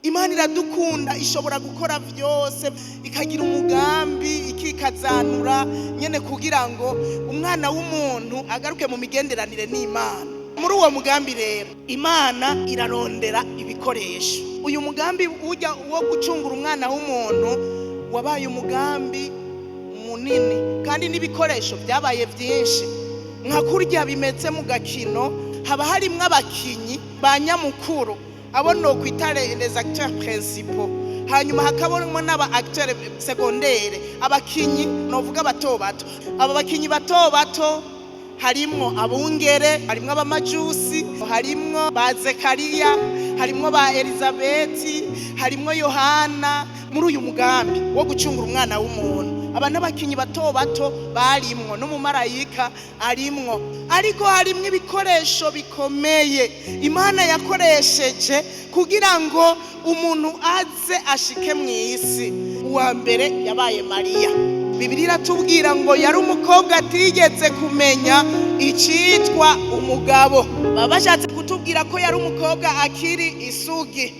Imana iradukunda, ishobora gukora vyose, ikagira umugambi, ikikazanura nyene kugira ngo umwana w'umuntu agaruke mu migenderanire n'Imana. Muri uwo mugambi rero Imana irarondera ibikoresho. Uyu mugambi ujya wo gucungura umwana w'umuntu wabaye umugambi munini kandi n'ibikoresho byabaye byinshi. Nka kurya bimeze mu gakino haba harimwo abakinyi ba nyamukuru, abo no kwita les acteurs principaux, hanyuma hakabonamo n'aba acteurs secondaires, abakinyi novuga bato bato. Aba bakinyi bato bato harimwo abungere, harimwo abamajusi, harimwo ba Zekariya, harimwo ba Elizabeti, harimwo Yohana. Muri uyu mugambi wo gucungura umwana w'umuntu aba n'abakinyi bato bato barimwo, n'umumarayika arimwo, ariko harimwo ibikoresho bikomeye Imana yakoresheje kugira ngo umuntu aze ashike mw'isi. Uwa mbere yabaye Mariya. Bibiliya iratubwira ngo yari umukobwa atigeze kumenya icitwa umugabo. Baba bashatse kutubwira ko yari umukobwa akiri isugi,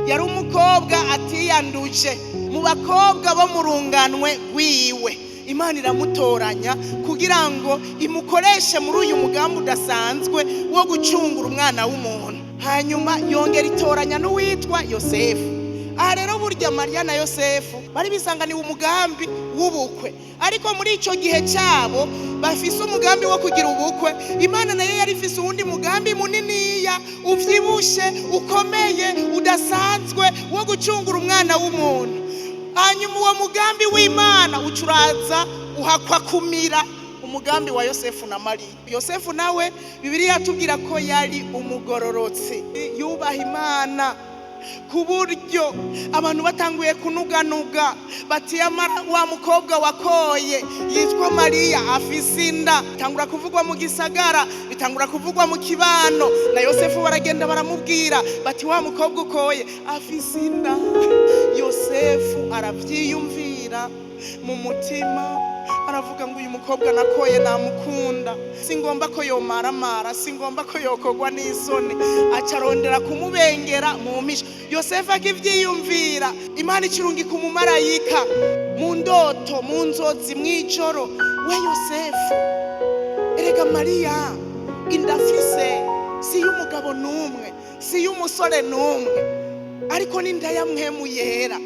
yari umukobwa atiyanduje mu bakobwa bo mu runganwe rwiwe. Imana iramutoranya kugira ngo imukoreshe muri uyu mugambi udasanzwe wo gucungura umwana w'umuntu. Hanyuma yongera itoranya n'uwitwa Yosefu. Aha rero burya Mariya na Yosefu bari bisanganiye umugambi w'ubukwe, ariko muri ico gihe cyabo bafise umugambi wo kugira ubukwe. Imana nayo yari ifise uwundi mugambi muniniya, uvyibushe, ukomeye, udasanzwe wo gucungura umwana w'umuntu. Hanyuma uwo mugambi w'Imana ucuraza uhakwa kumira umugambi wa Yosefu na Mariya. Yosefu nawe Bibiliya yatubwira ko yari umugororotsi, yubaha Imana ku buryo abantu batanguye kunuganuga bati wa mukobwa wakoye yitwa Mariya afise inda. Bitangura kuvugwa mu gisagara, bitangura kuvugwa mu kibano, na Yosefu baragenda baramubwira bati wa mukobwa ukoye afise inda. Yosefu aravyiyumvira mu mutima, aravuga ngo uyu mukobwa nakoye namukunda, singomba ko yomaramara, singomba ko yokogwa n'isoni. Acarondera kumubengera mu misho. Yosefu akivyiyumvira, Imana icirungika umumarayika mu ndoto, mu nzozi, mw'ijoro. We Yosefu, erega Mariya indafise si y'umugabo n'umwe, si y'umusore n'umwe, ariko n'inda ya mpwemu yera.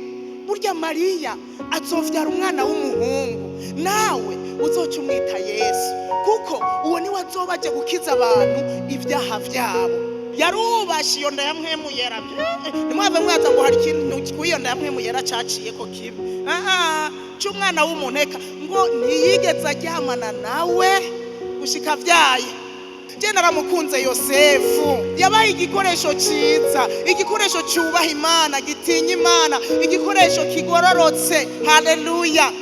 Burya Mariya azovyara umwana w'umuhungu, nawe uzoca umwita Yesu, kuko uwo niwe azoba aje gukiza abantu ibyaha vyabo. Yarubashe iyo nda ya mpwemu yera. Nimwave mwaza ngo hari ikintu kuyo nda ya mpwemu yera caciye ko kibi. C'umwana w'umuntu, eka ngo ntiyigeze aryamana nawe gushika vyaye. Je naramukunze Yosefu, yabaye igikoresho ciza, igikoresho cyubaha Imana, gitinya Imana, igikoresho kigororotse. Haleluya.